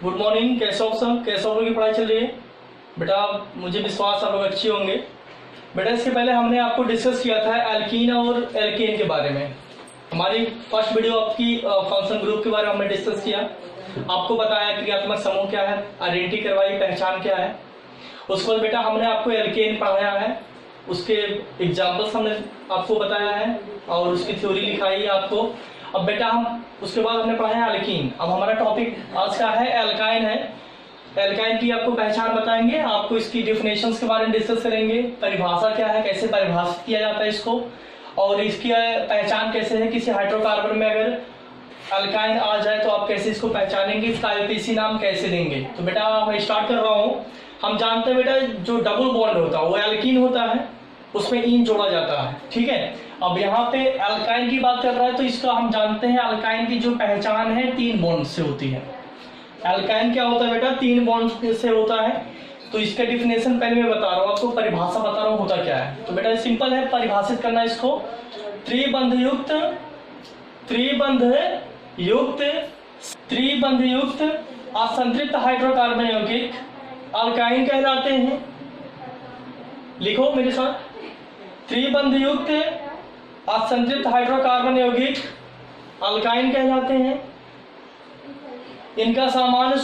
Good morning. कैसे हो सब? कैसे हो? की पढ़ाई चल रही है बेटा? मुझे विश्वास आप लोग अच्छे होंगे। बेटा इसके पहले हमने आपको डिस्कस किया था एल्कीन और एल्केन के बारे में। हमारी फर्स्ट वीडियो आपकी फंक्शन ग्रुप के बारे में हमने डिस्कस किया। आपको बताया क्रियात्मक समूह क्या है, आइडेंटिटी करवाई, पहचान क्या है। उसके बाद बेटा हमने आपको एल्केन पढ़ाया है, उसके एग्जाम्पल्स हमने आपको बताया है और उसकी थ्योरी लिखाई है आपको। अब बेटा हम उसके बाद हमने पढ़ा है एल्कीन। अब हमारा टॉपिक आज का है एल्काइन है। एल्काइन की आपको पहचान बताएंगे, आपको इसकी डिफिनेशंस के बारे में डिस्कस करेंगे, परिभाषा क्या है, कैसे परिभाषित किया जाता है इसको, और इसकी पहचान कैसे है। किसी हाइड्रोकार्बन में अगर एल्काइन आ जाए तो आप कैसे इसको पहचानेंगे, इसका आईयूपीएसी नाम कैसे देंगे। तो बेटा मैं स्टार्ट कर रहा हूँ। हम जानते हैं बेटा जो डबल बॉन्ड होता है वो एल्कीन होता है, उसमें इन जोड़ा जाता है, ठीक है। अब यहाँ पे अल्काइन की बात कर रहा है तो इसका हम जानते हैं अल्काइन की जो पहचान है 3 बॉन्ड से होती है। अल्काइन क्या होता है बेटा? 3 बॉन्ड से होता है। तो इसका डिफिनेशन पहले मैं बता रहा हूँ आपको, परिभाषा बता रहा हूँ होता क्या है। तो बेटा सिंपल है परिभाषित करना इसको। त्रिबंध युक्त असंतृप्त हाइड्रोकार्बन यौगिक अल्काइन कहलाते हैं। लिखो मेरे साथ, त्रिबंध युक्त असंतृप्त हाइड्रोकार्बन यौगिक अल्काइन कहलाते हैं। इनका सामान्य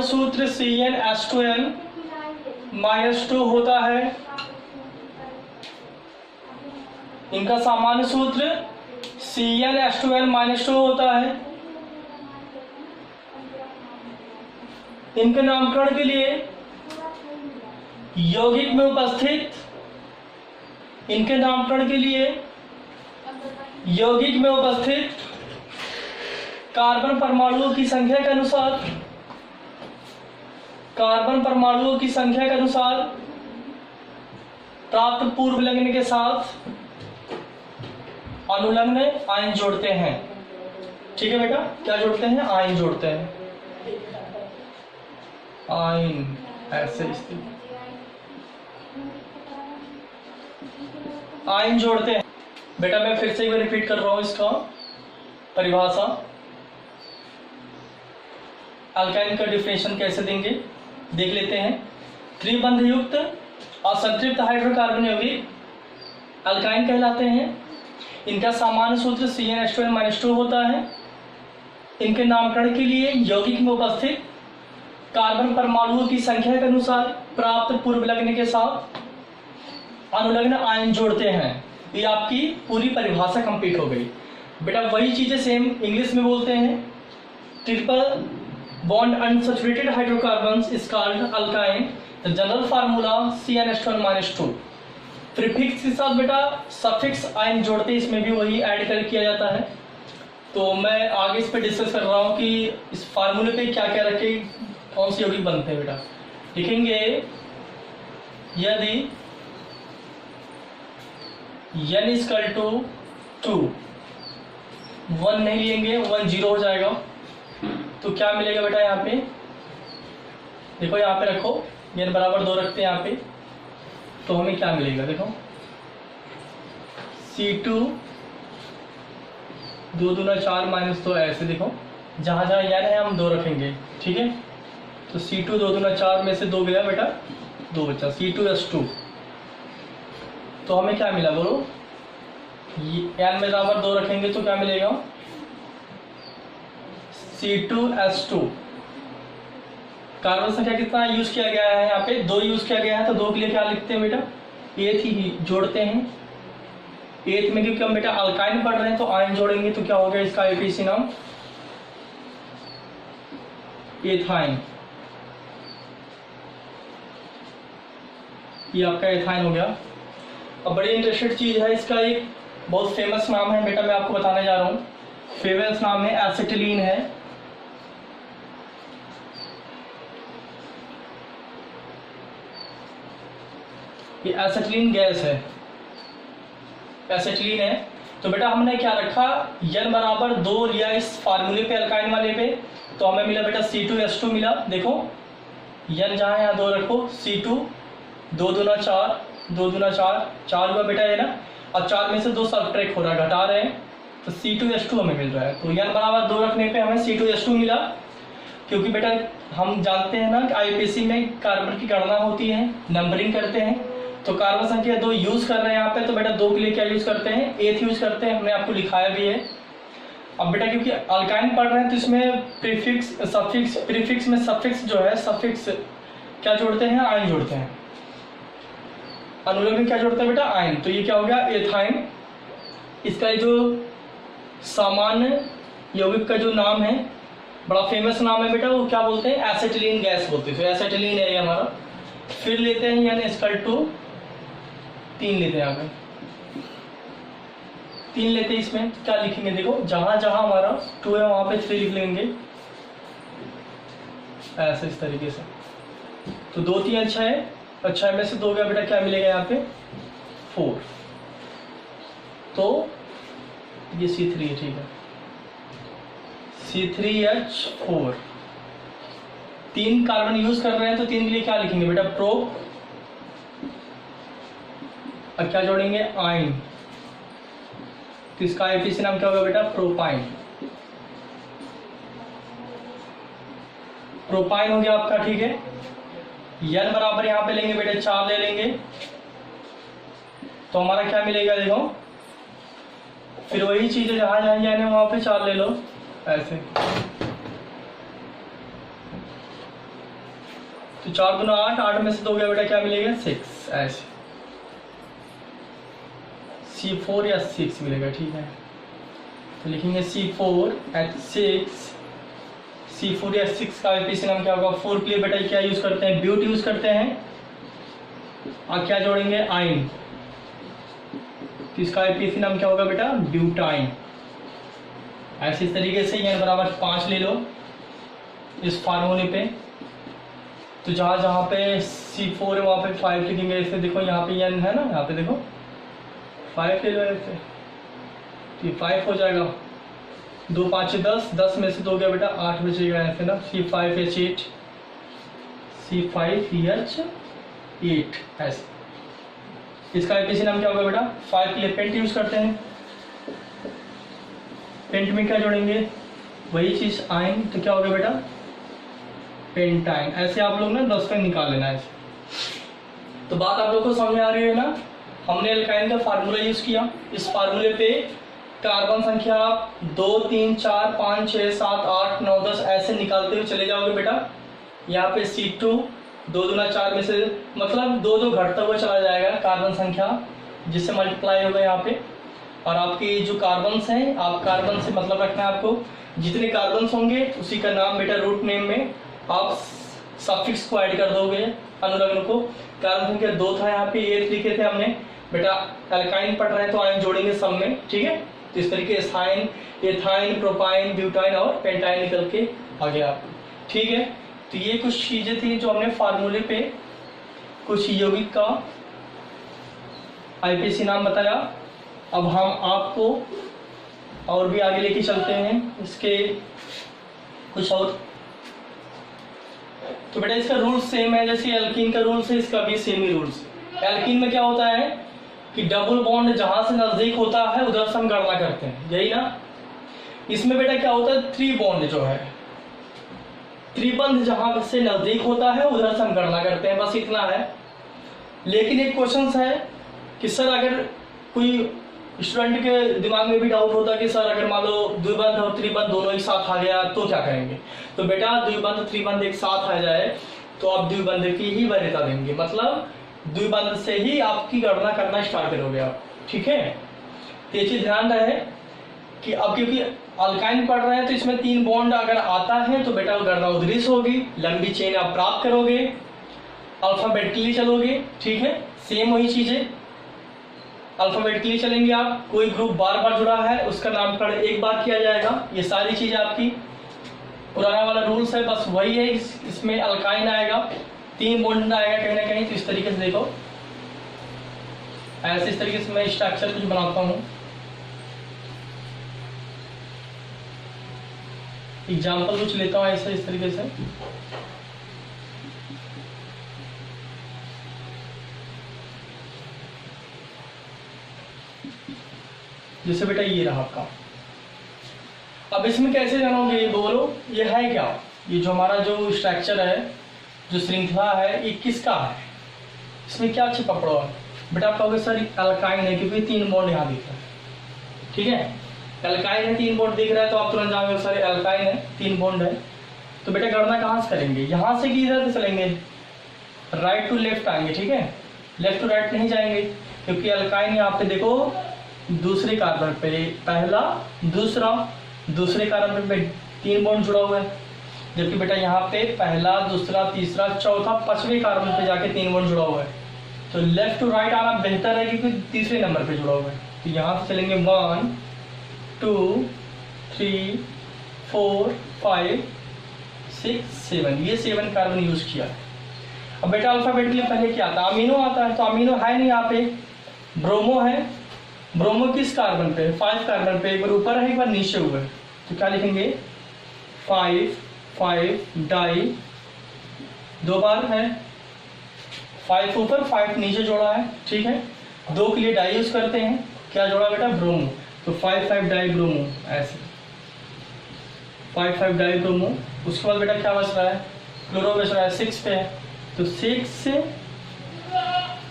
सूत्र CnH2n-2 होता है। इनका सामान्य सूत्र CnH2n-2 होता है। इनके नामकरण के लिए यौगिक में उपस्थित कार्बन परमाणुओं की संख्या के अनुसार प्राप्त पूर्व लग्न के साथ अनुलग्न आयन जोड़ते हैं। ठीक है बेटा, क्या जोड़ते हैं? आयन जोड़ते हैं। आयन ऐसे आयन जोड़ते हैं। बेटा मैं फिर से एक बार रिपीट कर रहा हूं इसका परिभाषा। अल्काइन का डिफिनेशन कैसे देंगे देख लेते हैं। त्रिबंध युक्त असंतृप्त हाइड्रोकार्बन यौगिक अल्काइन कहलाते हैं। इनका सामान्य सूत्र CnH2n-2 होता है। इनके नामकरण के लिए यौगिक में उपस्थित कार्बन परमाणुओं की संख्या के अनुसार प्राप्त पूर्व लग्न के साथ अनुलग्न आयन जोड़ते हैं। ये आपकी पूरी परिभाषा कंप्लीट हो गई। बेटा वही चीजें सेम इंग्लिश में बोलते हैं। Triple bond unsaturated hydrocarbons is called alkyne. The general formula CnH2n-2। Prefix के साथ बेटा सफिक्स आयन जोड़ते, इसमें भी वही ऐड कर किया जाता है। तो मैं आगे इस पे डिस्कस कर रहा हूँ कि इस फार्मूले पे क्या क्या रखे, कौन से यौगिक बनते हैं। बेटा लिखेंगे यदि n इक्वल टू 2, 1 नहीं लेंगे, 1 0 हो जाएगा। तो क्या मिलेगा बेटा? यहाँ पे देखो, यहाँ पे रखो n बराबर 2 रखते हैं यहाँ पे, तो हमें क्या मिलेगा? देखो C2 2 दूना 4 -2 ऐसे। देखो जहाँ जहाँ n है हम 2 रखेंगे, ठीक है। तो C2 2 दूना 4 में से 2 गया बेटा, 2 बचा C2H2। तो हमें क्या मिला बोलो? n में बराबर 2 रखेंगे तो क्या मिलेगा? C2H2। कार्बन संख्या कितना यूज किया गया है? यहाँ पे 2 यूज किया गया है, तो 2 के लिए क्या लिखते हैं बेटा? 8 ही जोड़ते हैं। 8 में क्योंकि हम बेटा अल्काइन पढ़ रहे हैं तो आयन जोड़ेंगे, तो क्या हो गया इसका आईयूपीएसी नाम? एथाइन। ये आपका एथाइन हो गया। अब बड़ी इंटरेस्टेड चीज है, इसका एक बहुत फेमस नाम है बेटा, मैं आपको बताने जा रहा हूँ। फेमस नाम है एसिटिलीन है। ये एसिटिलीन गैस है, एसिटिलीन है। तो बेटा हमने क्या रखा? n बराबर 2 लिया इस फार्मूले पे, अल्काइन वाले पे, तो हमें मिला बेटा C2H2 मिला। देखो n जहाँ है यहाँ 2 रखो, C2 2 दूना 4, 2 दूना 4, 4 हुआ बेटा, है ना। अब 4 में से 2 सब्ट्रैक्ट हो रहा है, घटा रहे हैं, तो C2H2 हमें मिल रहा है। तो n बराबर 2 रखने पे हमें C2H2 मिला, क्योंकि बेटा हम जानते हैं ना कि आईपीसी में कार्बन की गणना होती है, नंबरिंग करते हैं। तो कार्बन संख्या 2 यूज कर रहे हैं यहाँ पे, तो बेटा 2 के लिए क्या यूज करते हैं, एथ यूज करते हैं, हमने आपको लिखाया भी है। अब बेटा क्योंकि अल्काइन पढ़ रहे हैं तो इसमें प्रीफिक्स सफिक्स, प्रीफिक्स में सफिक्स जो है, सफिक्स क्या जोड़ते हैं, आयन जोड़ते हैं। अनुलग्न में क्या जोड़ते हैं बेटा, आयन। तो ये क्या हो गया, एथाइन। इसका जो सामान्य यौगिक का जो नाम है, बड़ा फेमस नाम है बेटा, वो क्या बोलते हैं, एसिटिलीन गैस बोलते हैं। तो एसिटिलीन है ये हमारा। फिर लेते हैं यानी SCl2 3 लेते हैं, यहाँ पे 3 लेते हैं। इसमें क्या लिखेंगे, देखो जहां जहां हमारा 2 है वहां पे 3 लिख लेंगे ऐसे, इस तरीके से। तो 2 3 अच्छा है, अच्छा में से 2 गया बेटा, क्या मिलेगा यहाँ पे 4। तो ये C3 है, ठीक है, C3H4। 3 कार्बन यूज कर रहे हैं तो 3 के लिए क्या लिखेंगे बेटा, प्रो। अब क्या जोड़ेंगे, आयन। तो इसका आईपीसी नाम क्या होगा बेटा, प्रोपाइन। प्रोपाइन हो गया आपका, ठीक है। n बराबर यहां पे लेंगे बेटा 4 ले लेंगे, तो हमारा क्या मिलेगा, देखो फिर वही चीज है, जहां जहां जाने वहां पे 4 ले लो ऐसे। तो 4 गुना 8, 8 में से 2 गया बेटा, क्या मिलेगा 6 ऐसे। C4 या 6 मिलेगा, ठीक है। तो लिखेंगे C4H6। C4H6 का आईपीसी नाम क्या होगा, 4 के लिए बेटा क्या यूज करते हैं, ब्यूट यूज करते हैं। और क्या जोड़ेंगे, आयन। तो इसका आईपीसी नाम क्या होगा बेटा, ब्यूटाइन। ऐसे इस तरीके से n बराबर 5 ले लो इस फार्मूले पे। तो जहां जहां पे C4 है वहां पे 5 लिखेंगे ऐसे। देखो यहाँ पे n है ना, यहाँ पे देखो 5 ले लो ऐसे, तो 5 हो जाएगा। 2 5 10, 10 में से 2 गया बेटा 8 बचेगा ऐसे ना, C5H8, C5H8 ऐसे। इसका आईपीसी नाम क्या होगा बेटा, 5 के लिए पेंट यूज करते हैं। पेंट में क्या जोड़ेंगे, वही चीज आयन। तो क्या होगा बेटा, पेंटाइन। ऐसे आप लोग ना 10 का निकाल लेना ऐसे। तो बात आप लोग को समझ में आ रही है ना। हमने एल्काइन का फार्मूला यूज किया। इस फार्मूले पे कार्बन संख्या 2 3 4 5 6 7 8 9 10 ऐसे निकालते हुए चले जाओगे बेटा। यहाँ पे C2 2 दूना 4 में से मतलब 2 2 घटता हुआ चला जाएगा कार्बन संख्या, जिससे मल्टीप्लाई होगा यहाँ पे। और आपके जो कार्बन्स हैं, आप कार्बन से मतलब रखना है आपको, जितने कार्बन्स होंगे उसी का नाम बेटा रूट नेम में आप सफिक्स को ऐड कर दोगे अनुलग्न को। कार्बन संख्या 2 था, यहाँ पे 8 लिखे थे हमने बेटा। एल्काइन पढ़ रहे हैं तो आयन जोड़ेंगे सब में, ठीक है। तो इस तरीके एथाइन, एथाइन, प्रोपाइन, ब्यूटाइन और पेंटाइन निकल के आ गया आपको, ठीक है। तो ये कुछ चीजें थी जो हमने फार्मूले पे कुछ यौगिक का आईपीसी नाम बताया। अब हम आपको और भी आगे लेके चलते हैं इसके कुछ और। तो बेटा इसका रूल सेम है, जैसे एल्कीन का रूल्स है, इसका भी सेम ही रूल्स। एल्कीन में क्या होता है कि डबल बॉन्ड जहां से नजदीक होता है उधर से हम गणना करते हैं, यही ना। इसमें बेटा क्या होता है, 3 बॉन्ड जो है, त्रिबंध जहां से नजदीक होता है उधर से हम गणना करते हैं, बस इतना है। लेकिन एक क्वेश्चन है कि सर अगर कोई स्टूडेंट के दिमाग में भी डाउट होता है कि सर अगर मान लो द्विबंध और त्रिबंध दोनों एक साथ आ गया तो क्या करेंगे। तो बेटा द्विबंध त्रिबंध एक साथ आ जाए तो आप द्विबंध की ही वरीयता देंगे, मतलब द्विबंध से ही आपकी गणना करना स्टार्ट करोगे आप, ठीक है। तो ये चीज ध्यान रहे कि अब क्योंकि अल्काइन पढ़ रहे हैं तो इसमें 3 बॉन्ड अगर आता है तो बेटा गणना उधरी से होगी, लंबी चेन आप प्राप्त करोगे, अल्फाबेटिकली चलोगे, ठीक है। सेम वही चीजें अल्फाबेटिकली चलेंगे आप। कोई ग्रुप बार बार जुड़ा है उसका नामकरण एक बार किया जाएगा। ये सारी चीजें आपकी पुराना वाला रूल्स है, बस वही है। इसमें अल्काइन आएगा, 3 बॉन्ड आएगा कहीं ना कहीं। तो इस तरीके से देखो, ऐसे इस तरीके से मैं स्ट्रक्चर कुछ बनाता हूँ। एग्जाम्पल कुछ लेता हूँ ऐसे इस तरीके से। जैसे बेटा ये रहा आपका अब इसमें कैसे जानोगे बोलो, ये है क्या, ये जो हमारा जो स्ट्रक्चर है, जो श्रृंखला है, ये किसका है, इसमें क्या छिपा पड़ा है। बेटा आप कहोगे सर अल्काइन है क्योंकि 3 बॉन्ड यहाँ दिख रहा है, ठीक है, अल्काइन है 3 बॉन्ड दिख रहा है तो आप तुरंत जाओगे सर अल्काइन है 3 बॉन्ड है। तो बेटा गणना कहाँ से करेंगे, यहाँ से कि इधर से चलेंगे, राइट टू लेफ्ट आएंगे, ठीक है, लेफ्ट टू राइट नहीं जाएंगे क्योंकि अल्काइन यहाँ पे देखो दूसरे कार्बन पे पहला दूसरा, दूसरे कार्बन पे 3 बॉन्ड जुड़ा हुआ है, जबकि बेटा यहाँ पे पहला दूसरा तीसरा चौथा 5वें कार्बन पे जाके 3 बॉन्ड जुड़ा हुआ है। तो लेफ्ट टू राइट आना बेहतर है क्योंकि तीसरे नंबर पे जुड़ा हुआ है। तो यहाँ से चलेंगे 1 2 3 4 5 6 7, ये 7 कार्बन यूज किया है। अब बेटा अल्फाबेट के लिए पहले क्या आता है, अमीनो आता है, तो अमीनो है नहीं यहाँ पे, ब्रोमो है, ब्रोमो किस कार्बन पे, 5 कार्बन पे, एक बार ऊपर है एक बार नीचे हुआ है, तो क्या लिखेंगे 5 5 डाई, 2 बार है, 5 ऊपर 5 नीचे जोड़ा है, ठीक है, 2 के लिए डाई यूज करते हैं, क्या जोड़ा बेटा ब्रोमो, तो 5 5 डाई ब्रोमो, ऐसे 5 5 डाई ब्रोमो। उसके बाद बेटा क्या बच रहा है, क्लोरो बच रहा है, 6 पे है, तो 6 से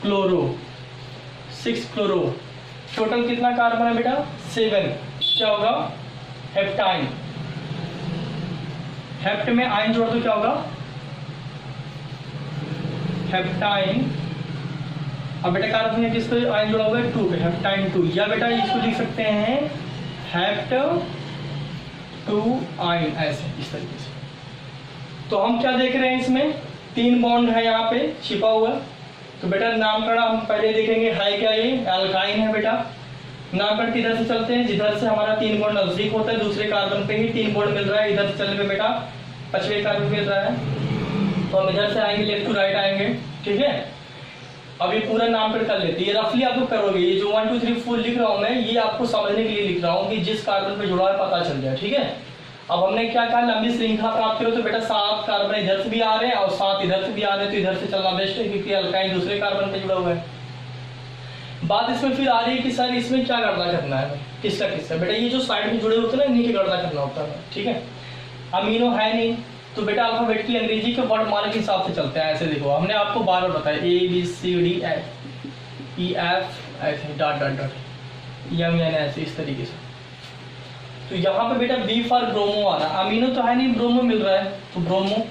क्लोरो, 6 क्लोरो, टोटल कितना कार्बन है बेटा 7, क्या होगा हेप्टाइन, हेप्ट में आयन जोड़ दो क्या होगा हेप्टाइन। अब बेटा कार्बन है किसको आयन जोड़ा हुआ है 2 पे, हेप्टाइन 2, या बेटा इसको लिख सकते हैं हेप्ट 2 आयन, ऐसे इस तरीके से। तो हम क्या देख रहे हैं इसमें 3 बॉन्ड है यहाँ पे छिपा हुआ, तो बेटा नामकरण हम पहले देखेंगे है क्या, ये अल्काइन है बेटा। नामकरण किधर से चलते हैं, जिधर से हमारा 3 बॉन्ड नजदीक होता है, दूसरे कार्बन पे ही 3 बॉन्ड मिल रहा है, इधर से चलने पे बेटा 5वें कार्बन मिल रहा है, तो हम इधर से आएंगे लेफ्ट टू राइट आएंगे, ठीक है। अब ये पूरा नामकरण कर लेते हैं, ये रफली आप लोग करोगे, ये जो 1 2 3 4 लिख रहा हूँ मैं, ये आपको समझने के लिए लिख रहा हूँ कि जिस कार्बन पे जुड़ा है पता चल जाए, ठीक है। अब हमने क्या कहा लंबी श्रृंखला प्राप्त करो, तो बेटा 7 कार्बन इधर से भी आ रहे हैं और 7 इधर से भी आ रहे हैं, तो इधर से चलना बेस्ट है क्योंकि अल्काइन दूसरे कार्बन पे जुड़ा हुआ है। बात इसमें फिर आ रही है कि सर इसमें क्या गणना करना है, किसका किसका, बेटा ये जो साइड में जुड़े होते हैं ना इन्हीं की गणना करना होता है, ठीक है। अमीनो है नहीं, तो बेटा अल्फाबेट की अंग्रेजी के वर्णमाला के हिसाब से चलते हैं, ऐसे देखो हमने आपको बार बार बताया ABCD EF ऐसे डॉट डॉट डॉट MN ऐसे इस तरीके से। तो यहाँ पे बेटा B फॉर ब्रोमो आ रहा है, अमीनो तो है नहीं ब्रोमो मिल रहा है, तो ब्रोमो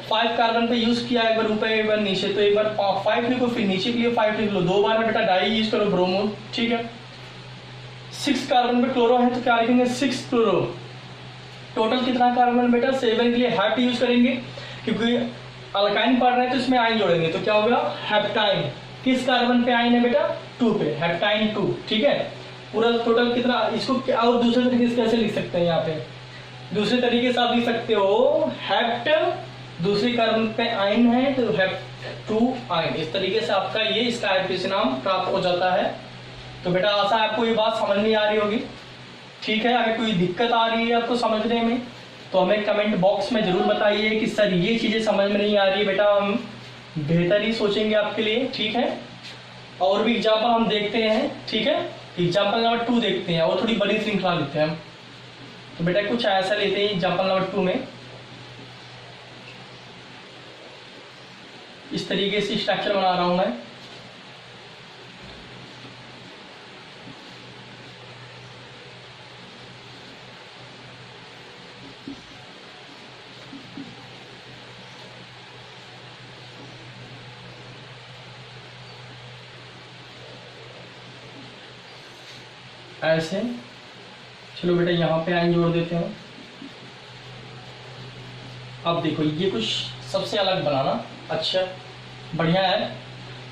5 कार्बन पे यूज किया, एक बार ऊपर एक बार नीचे, तो एक बार 5 लिखो फिर नीचे के लिए 5 लिख लो, 2 बार में बेटा डाई यूज करो ब्रोमो, ठीक है। 6 कार्बन पे क्लोरो है तो क्या लिखेंगे 6 क्लोरो, टोटल कितना कार्बन बेटा 7 के लिए हैप्ट यूज करेंगे क्योंकि अल्काइन पढ़ रहे हैं तो इसमें आयन जोड़ेंगे, तो क्या होगा हेप्टाइन, किस कार्बन पे आयन है बेटा 2 पे, हेप्टाइन 2, ठीक है। पूरा टोटल कितना, इसको और दूसरे तरीके से कैसे लिख सकते हैं, यहाँ पे दूसरे तरीके से आप लिख सकते हो हेप्ट दूसरे कार्बन पे आयन है तो हेप्ट 2 आयन, इस तरीके से आपका ये इसका आईपीसी नाम प्राप्त हो जाता है। तो बेटा आशा आपको ये बात समझ में आ रही होगी, ठीक है। अगर कोई दिक्कत आ रही है आपको समझने में तो हमें कमेंट बॉक्स में जरूर बताइए कि सर ये चीजें समझ में नहीं आ रही है, बेटा हम बेहतर ही सोचेंगे आपके लिए, ठीक है। और भी एग्जाम्पल हम देखते हैं, ठीक है। एग्जाम्पल नंबर 2 देखते हैं और थोड़ी बड़ी श्रृंखला लेते हैं हम, तो बेटा कुछ ऐसा लेते हैं एग्जाम्पल नंबर 2 में, इस तरीके से स्ट्रक्चर बना रहा हूं मैं। ऐसे चलो बेटा यहाँ पे आयन जोड़ देते हैं। अब देखो ये कुछ सबसे अलग बनाना, अच्छा बढ़िया है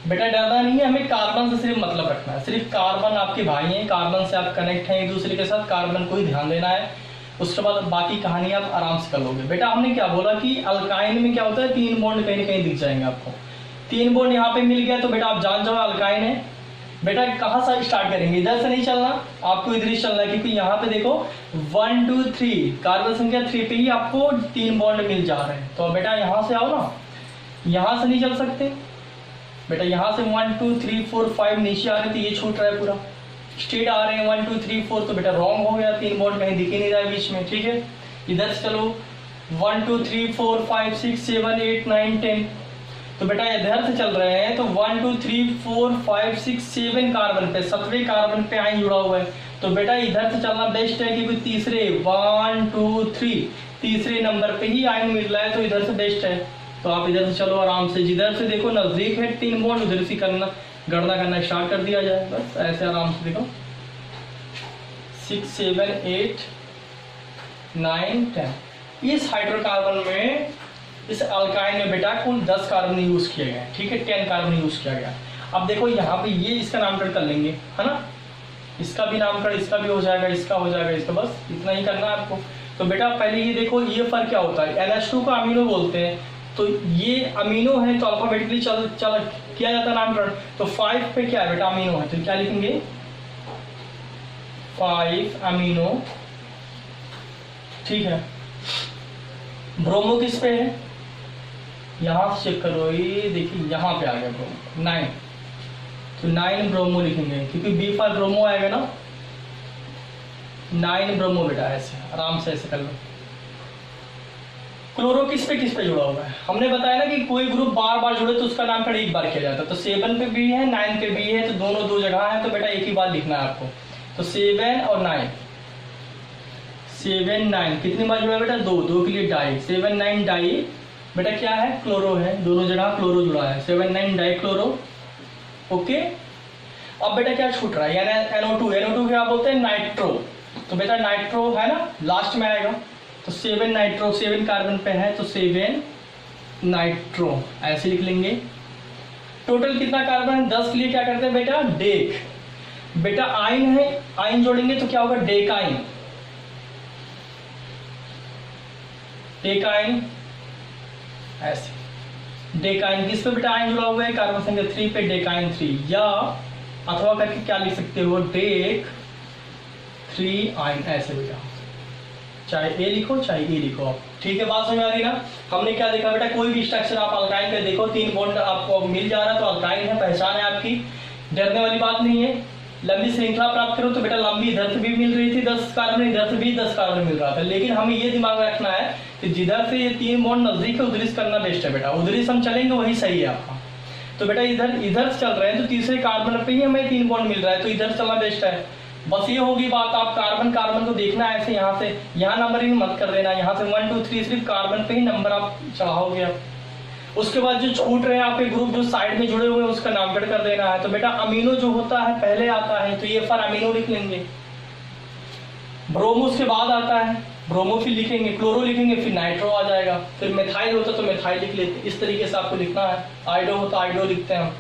बेटा, डरना नहीं है, हमें कार्बन से सिर्फ मतलब रखना है, सिर्फ कार्बन आपके भाई हैं, कार्बन से आप कनेक्ट हैं एक दूसरे के साथ, कार्बन को ही ध्यान देना है, उसके बाद बाकी कहानी आप आराम से कर लोगे। बेटा हमने क्या बोला कि अल्काइन में क्या होता है 3 बॉन्ड कहीं ना कहीं दिख जाएंगे आपको, 3 बॉन्ड यहाँ पे मिल गया तो बेटा आप जान जाओ अल्काइन है। बेटा कहाँ से स्टार्ट करेंगे, इधर से नहीं चलना, आपको इधर ही चलना है क्योंकि यहाँ पे देखो 1 2 3 कार्बन संख्या 3 पे ही आपको 3 बॉन्ड मिल जा रहे हैं, तो बेटा यहाँ से आओ ना, यहाँ से नहीं चल सकते बेटा, यहाँ से 1 2 3 4 5 नीचे आ रहे तो ये छूट रहा है पूरा, स्ट्रेट आ रहे हैं 1 2 3 4, तो बेटा रॉन्ग हो गया, 3 बॉन्ड कहीं दिख ही नहीं रहा है बीच में, ठीक है। इधर से चलो 1 2 3 4 5 6 7 8 9 10, तो बेटा इधर से चल रहे हैं तो 1 2 3 4 5 6 7 कार्बन पे, 7वें कार्बन पे आयन जुड़ा हुआ है, तो बेटा इधर से चलना बेस्ट है क्योंकि तीसरे 1 2 3 तीसरे नंबर पे ही आयन मिल रहा है, तो इधर से बेस्ट है। तो आप इधर से चलो आराम से, जिधर से देखो नजदीक है 3 बॉन्ड उधर से करना गणना करना स्टार्ट कर दिया जाए, बस ऐसे आराम से देखो 6 7 8 9 10। इस हाइड्रोकार्बन में, इस अल्काइन में बेटा कुल 10 कार्बन यूज किए गए, ठीक है, 10 कार्बन यूज किया गया। अब देखो यहाँ पे ये इसका नामकरण कर लेंगे, है ना, इसका भी नामकरण, इसका भी हो जाएगा, इसका हो जाएगा, इसका, बस इतना ही करना है आपको। तो बेटा पहले ये देखो ये फर्क क्या होता है, NH2 का अमीनो बोलते हैं, तो ये अमीनो है तो अल्फाबेटिकली चल किया जाता है नामकरण। तो 5 पे क्या है बेटा, अमीनो है, तो क्या लिखेंगे 5 अमीनो, ठीक है। ब्रोमो किस पे है, यहां से चेक करो, ये देखिए यहाँ पे आ गया ब्रोमो 9, तो 9 ब्रोमो लिखेंगे क्योंकि बी फॉर ब्रोमो आएगा ना, 9 ब्रोमो बेटा, ऐसे आराम से ऐसे कर लो। क्लोरो किस पे जुड़ा हुआ है, हमने बताया ना कि कोई ग्रुप बार बार जुड़े तो उसका नामकरण एक बार किया जाता है, तो 7 पे भी है 9 पे भी है, तो दोनों दो जगह है, तो बेटा एक ही बार लिखना है आपको। तो 7 और 9, 7 9 कितनी बार जुड़ा है बेटा, 2 के लिए डाई, 7 9 डाई बेटा क्या है, क्लोरो है, दोनों जगह क्लोरो जुड़ा है, 7 9 डाई क्लोरो, ओके। अब बेटा क्या छूट रहा है, यानी NO2 क्या बोलते हैं, नाइट्रो, तो बेटा नाइट्रो है ना लास्ट में आएगा, तो 7 नाइट्रो, 7 कार्बन पे है तो 7 नाइट्रो ऐसे लिख लेंगे। टोटल कितना कार्बन है, 10 के लिए क्या करते हैं बेटा, डेक, बेटा आयन है, आयन जोड़ेंगे तो क्या होगा, डेकाइन, डेकाइन ऐसे, डेकाइन किस पे बेटा आयन जुड़ा हुआ है, कार्बन संख्या 3 पे, डेकाइन 3, या अथवा करके क्या लिख सकते हो, डेक 3 आयन, ऐसे बेटा, चाहे ए लिखो चाहे ई लिखो आप, ठीक है, बात समझ आ रही ना। हमने क्या देखा बेटा, कोई भी स्ट्रक्चर आप अल्काइन पे देखो, 3 बॉन्ड आपको मिल जा रहा है तो अल्काइन है, पहचान है आपकी, डरने वाली बात नहीं है। लंबी श्रृंखला प्राप्त करो तो बेटा लंबी इधर से भी मिल रही थी 10 कार्बन, इधर से भी 10 कार्बन मिल रहा था, लेकिन हमें ये दिमाग में रखना है कि जिधर से ये 3 बॉन्ड नजदीक है उधर से करना बेस्ट है बेटा, उधर से हम चलेंगे वही सही है आपका। तो बेटा इधर से चल रहे हैं तो तीसरे कार्बन पे ही हमें 3 बॉन्ड मिल रहा है, तो इधर चलना बेस्ट है। बस ये होगी बात, आप कार्बन को देखना है ऐसे, यहाँ से यहाँ नंबरिंग मत कर देना, यहाँ से 1 2 3 सिर्फ कार्बन पे ही नंबर आप चढ़ाओगे आप। उसके बाद जो छूट रहे हैं आपके ग्रुप जो साइड में जुड़े हुए हैं उसका नामकरण कर देना है। तो बेटा अमीनो जो होता है पहले आता है तो ये फॉर अमीनो लिख लेंगे, ब्रोमो उसके बाद आता है, ब्रोमो फिर लिखेंगे, क्लोरो लिखेंगे, फिर नाइट्रो आ जाएगा, फिर मिथाइल होता तो मिथाइल लिख लेते, इस तरीके से आपको लिखना है। आइडो होता आइडो लिखते हैं हम।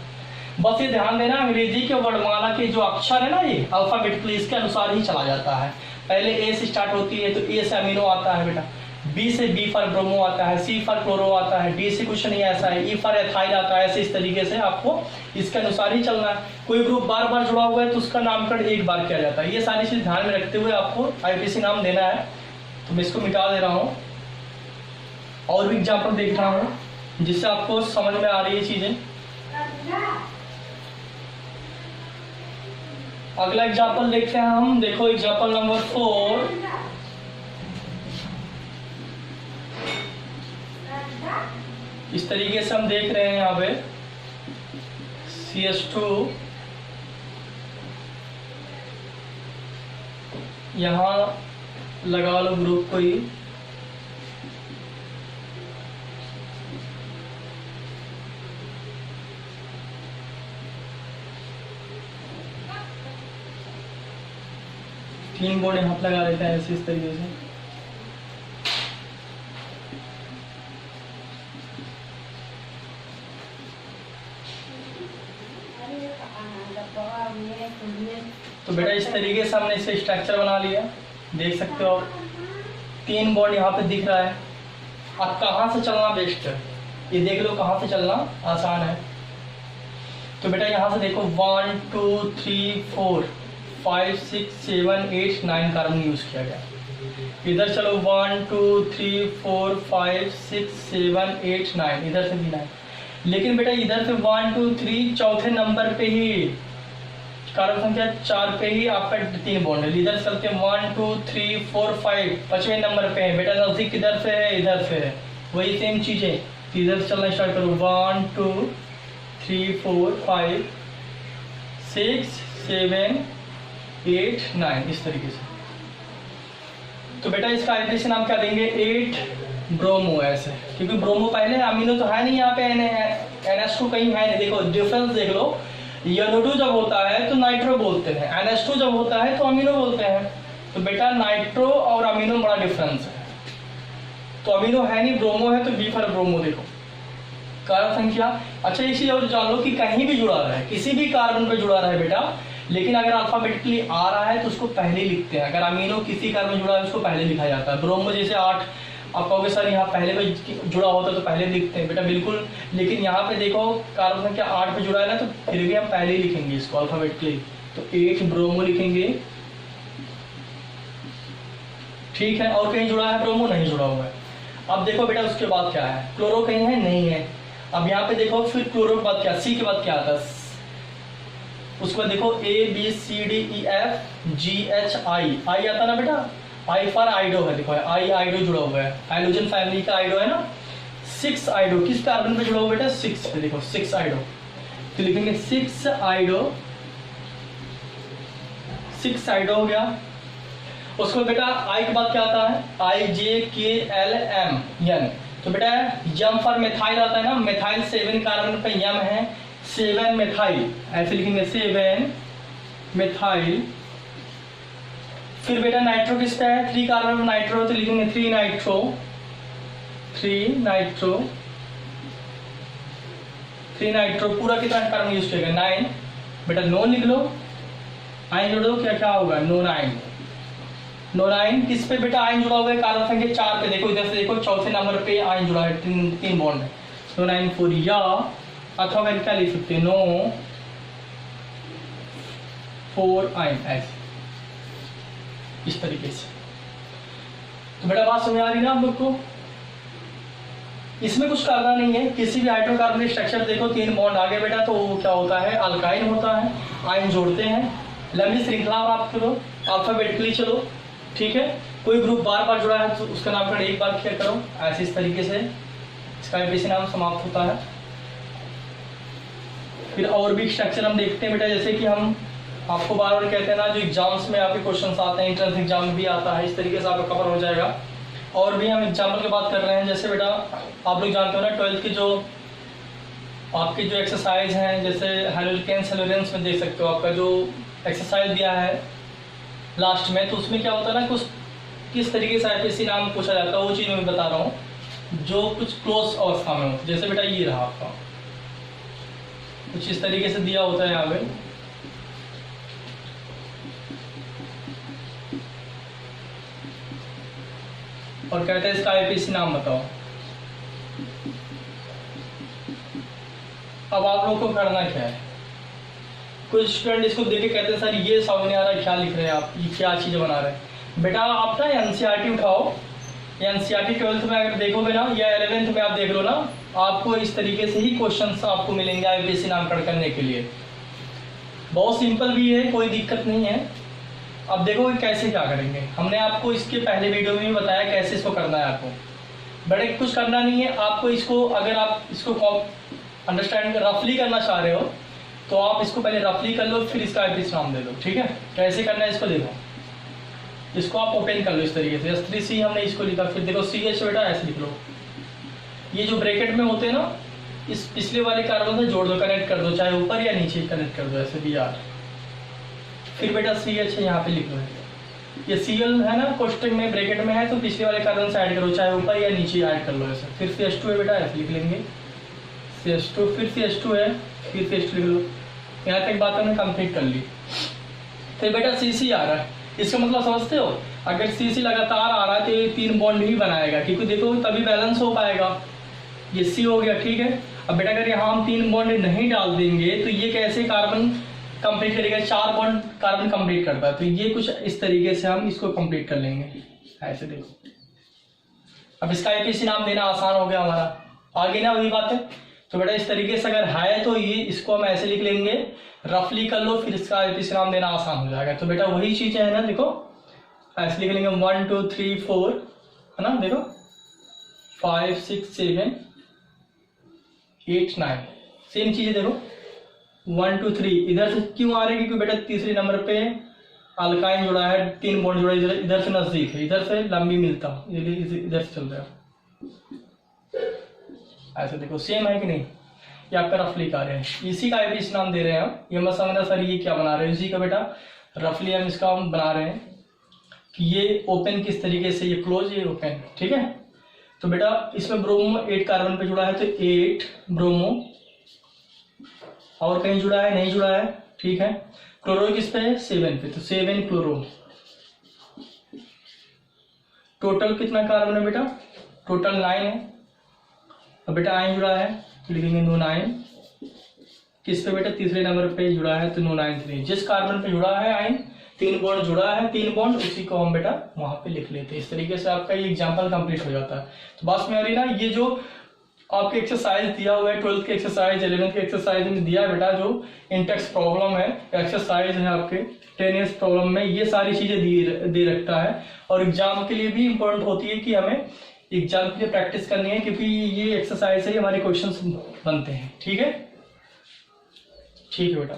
बस ये ध्यान देना अंग्रेजी के वर्णमाला के जो अक्षर है ना ये अल्फाबेटिकली इसके अनुसार ही चला जाता है। पहले ए से स्टार्ट होती है तो ए से अमीनो आता है बेटा, बी से बी फॉर ब्रोमो आता है, सी फॉर क्लोरो आता है, डी से कुछ नहीं ऐसा है, ई फॉर एथाइल आता है, ऐसे इस तरीके से आपको इसके अनुसार ही चलना है। कोई ग्रुप बार बार जुड़ा हुआ है तो उसका नामकरण एक बार किया जाता है। ये सारी चीज ध्यान में रखते हुए आपको आईपीसी नाम देना है। तो मैं इसको मिटा दे रहा हूँ और भी एग्जाम्पल देख रहा हूँ जिससे आपको समझ में आ रही है चीजें। अगला एग्जाम्पल देखते हैं हम, देखो एग्जाम्पल नंबर 4। इस तरीके से हम देख रहे हैं यहाँ पे CH2 यहाँ लगा लो ग्रुप को ही, तीन बोर्ड यहाँ पे लगा लेते हैं ऐसे इस तरीके से। तो बेटा इस तरीके से हमने इसे स्ट्रक्चर बना लिया, देख सकते हो तीन बॉन्ड यहाँ पे दिख रहा है। अब कहाँ से चलना बेस्ट है ये देख लो, कहाँ से चलना आसान है। तो बेटा यहाँ से देखो 1 2 3 4 5 6 7 8 9 कार्बन यूज किया गया। इधर चलो 1 2 3 4 5 6 7 8 9, इधर से भी 9। लेकिन बेटा इधर से 1 2 3 चौथे नंबर पे ही कार्बन संख्या 4 पे ही आपका 3 बॉन्ड है। इधर चलते हैं 1 2 3 4 5, 5वें नंबर पे है बेटा। नजदीक किधर से है? इधर से है। वही सेम चीज है, इधर से चलना स्टार्ट करो। 1 2 3 4 5 6 7 8 9 इस तरीके से। तो बेटा इसका आईपीसी नाम क्या देंगे? 8 ब्रोमो ऐसे, क्योंकि ब्रोमो पहले अमीनो तो है नहीं यहाँ पे, NH2 कहीं है नहीं। देखो डिफरेंस देख लो, NO2 जब होता है तो नाइट्रो बोलते हैं, NH2 जब होता है तो अमीनो बोलते हैं। तो बेटा नाइट्रो और अमीनो में बड़ा डिफरेंस है। तो अमीनो है नहीं, ब्रोमो है, तो बी फॉर ब्रोमो। देखो कार्बन संख्या। अच्छा एक चीज और जान लो कि कहीं भी जुड़ा रहे, किसी भी कार्बन पे जुड़ा रहे बेटा, लेकिन अगर अल्फाबेटिकली आ रहा है तो उसको पहले लिखते हैं। अगर अमीनो किसी कार्बन जुड़ा है उसको पहले लिखा जाता है। ब्रोमो जैसे 8, आप कहोगे सर यहाँ पहले पे जुड़ा होता है तो पहले लिखते हैं बेटा, बिल्कुल। लेकिन यहाँ पे देखो कार्बन संख्या 8 पे जुड़ा है ना, तो फिर भी हम पहले ही लिखेंगे इसको अल्फाबेटिकली। तो 8 ब्रोमो लिखेंगे, ठीक है। और कहीं जुड़ा है ब्रोमो? नहीं जुड़ा हुआ है। अब देखो बेटा उसके बाद क्या है? क्लोरो कहीं है? नहीं है। अब यहाँ पे देखो फिर क्लोरो के बाद क्या? सी के बाद क्या आता है? उसके बाद देखो ABCDEFGHI, आई आता ना बेटा, आई फॉर आइडो है। देखो आई आइडो जुड़ा हुआ है, हाइड्रोजन फैमिली का आइडो है ना। 6 आइडो किस कार्बन पे जुड़ा हुआ बेटा? 6 पे। देखो 6 आइडो, तो लिखेंगे 6 आइडो, 6 आइडो हो गया। उसको बेटा आई के बाद क्या आता है? IJKLM, तो बेटा यम फॉर मेथाइल आता है ना, मेथाइल 7 कार्बन पे यम है, 7 मेथाइल ऐसे लिखेंगे, 7 मेथाइल। फिर बेटा नाइट्रो किस पे है? 3 कार्बन नाइट्रो, तो लिखेंगे 3 नाइट्रो, 3 नाइट्रो, 3 नाइट्रो। पूरा कितना कार्बन यूज करेगा? 9 बेटा। नो लिख लो, आइन जोड़ दो, क्या क्या होगा? नोनाइन। नोनाइन किस पे बेटा आइन जुड़ा हुआ है? कार्बन संख्या 4 पे। देखो इधर से देखो, चौथे नंबर पे आइन जुड़ा है, 3 बॉन्ड है। नोनाइन 4, या अथवा क्या लिख सकते हैं? नो 4 आइन, ऐसे इस तरीके से। तो बेटा बात समझ आ रही ना आप लोग को? इसमें कुछ करना नहीं है। किसी भी हाइड्रोकार्बन स्ट्रक्चर देखो 3 बॉन्ड आगे बेटा, तो वो क्या होता है? अल्काइन होता है। आइन जोड़ते हैं, लंबी श्रृंखला प्राप्त करो, अल्फाबेटिकली चलो, ठीक है। कोई ग्रुप बार बार जुड़ा है तो उसका नामकरण एक बार क्लियर करो, ऐसे इस तरीके से इसका आईपीसी नाम समाप्त होता है। फिर और भी स्ट्रक्चर हम देखते हैं बेटा, जैसे कि हम आपको बार बार कहते हैं ना, जो एग्जाम्स में आपके क्वेश्चंस आते हैं, एंट्रेंस एग्जाम में भी आता है, इस तरीके से आपका कवर हो जाएगा। और भी हम एग्जाम्पल की बात कर रहे हैं, जैसे बेटा आप लोग जानते हो ना 12th की जो आपकी जो एक्सरसाइज हैं, जैसे हेलोकेन्स हेलोरेंस में देख सकते हो, आपका जो एक्सरसाइज दिया है लास्ट में, तो उसमें क्या होता है ना, कुछ किस तरीके से आईपीसी नाम पूछा जाता है, वो चीज़ मैं बता रहा हूँ, जो कुछ क्लोज अवस्था में हो। जैसे बेटा ये रहा आपका, कुछ इस तरीके से दिया होता है यहाँ पे, और कहते हैं इसका आईपीसी नाम बताओ। अब आप लोगों को करना क्या है? कुछ स्टूडेंट इसको देख के कहते हैं सर ये समझ नहीं आ रहा, क्या लिख रहे हैं आप, ये क्या चीज़ें बना रहे हैं। बेटा आप ना एनसीईआरटी उठाओ, एनसीईआरटी 12th में अगर देखोगे ना, या 11th में आप देख लो ना, आपको इस तरीके से ही क्वेश्चंस आपको मिलेंगे आईपीसी नामकरण करने के लिए। बहुत सिंपल भी है, कोई दिक्कत नहीं है। अब देखो कैसे क्या करेंगे, हमने आपको इसके पहले वीडियो में भी बताया कैसे इसको करना है। आपको बड़े कुछ करना नहीं है आपको। इसको अगर आप इसको अंडरस्टैंड रफली करना चाह रहे हो तो आप इसको पहले रफली कर लो, फिर इसका आईपीसी नाम दे दो, ठीक है। कैसे करना है इसको देखो, इसको आप ओपन कर लो इस तरीके से। S3C हमने इसको लिखा, फिर देखो CH बेटा ऐसे लिख लो। ये जो ब्रैकेट में होते हैं ना, इस पिछले वाले कार्बन से जोड़ दो, कनेक्ट कर दो, चाहे ऊपर या नीचे कनेक्ट कर दो, ऐसे Br। फिर बेटा CH है, यहाँ पे लिख लो। ये Cl है ना कोष्टक में ब्रैकेट में है, तो पिछले वाले कार्बन से ऐड करो, चाहे ऊपर या नीचे ऐड कर लो ऐसे। फिर CH2 है बेटा, ऐसे लिख लेंगे CH2, फिर CH2 है, फिर CH2 लिख लो। यहाँ तक बात हमने कंप्लीट कर ली। फिर बेटा CC आ रहा है, इसका मतलब समझते हो, अगर CC लगातार आ रहा है तो ये 3 बॉन्ड ही बनाएगा, क्योंकि देखो तभी बैलेंस हो पाएगा। ये C हो गया, ठीक है। अब बेटा अगर यहाँ हम 3 बॉन्ड नहीं डाल देंगे तो ये कैसे कार्बन कंप्लीट करेगा? 4 बॉन्ड कार्बन कंप्लीट करता है, तो ये कुछ इस तरीके से हम इसको कंप्लीट कर लेंगे, ऐसे देखो। अब इसका आईपीसी नाम देना आसान हो गया हमारा, आगे ना वही बात है। तो बेटा इस तरीके से अगर है तो ये इसको हम ऐसे लिख लेंगे, रफली कर लो, फिर इसका IPC नाम देना आसान हो जाएगा। तो बेटा वही चीजें है ना, देखो ऐसे लिख लेंगे 1 2 3 4 है ना, देखो 5 6 7 8 9 सेम चीजें देखो 1 2 3 इधर से क्यों आ रही है, क्योंकि बेटा तीसरे नंबर पे अल्काइन जुड़ा है, 3 बॉन्ड जुड़ा है, इधर से नजदीक है, इधर से लंबी मिलता, इधर से चल रहा है। ऐसे देखो सेम है कि नहीं, ये आपका रफली कार्य है, इसी का IPC नाम दे रहे हैं हम। ये मत समझना सर ये क्या बना रहे हैं, इसी का बेटा रफली हम इसका हम बना रहे हैं कि ये ओपन किस तरीके से, ये क्लोज ये ओपन, ठीक है। तो बेटा इसमें ब्रोमो 8 कार्बन पे जुड़ा है, तो 8 ब्रोमो, और कहीं जुड़ा है नहीं जुड़ा है, ठीक है। क्लोरो किस पे है 7 पे, तो 7 क्लोरो। टोटल कितना कार्बन है बेटा, टोटल 9 है। अब बेटा आयन जुड़ा है तो लिखेंगे नो 9, किस पे बेटा तीसरे नंबर पे जुड़ा है, तो नो 9 3। जिस कार्बन पे जुड़ा है आयन, 3 बॉन्ड जुड़ा है, 3 बॉन्ड, उसी को हम बेटा वहां पे लिख लेते हैं। इस तरीके से आपका ये एग्जाम्पल कंप्लीट हो जाता है। तो बस में आ रही ना, ये जो आपके एक्सरसाइज दिया हुआ है 12th के एक्सरसाइज, 11th के एक्सरसाइज में दिया है बेटा, जो इंटेक्स प्रॉब्लम है, एक्सरसाइज है आपके 10 ईयर्स प्रॉब्लम में, ये सारी चीजें दे रखता है। और एग्जाम के लिए भी इंपॉर्टेंट होती है कि हमें एग्जाम के लिए प्रैक्टिस करनी है, क्योंकि ये एक्सरसाइज से हमारे क्वेश्चंस बनते हैं, ठीक है। ठीक है बेटा।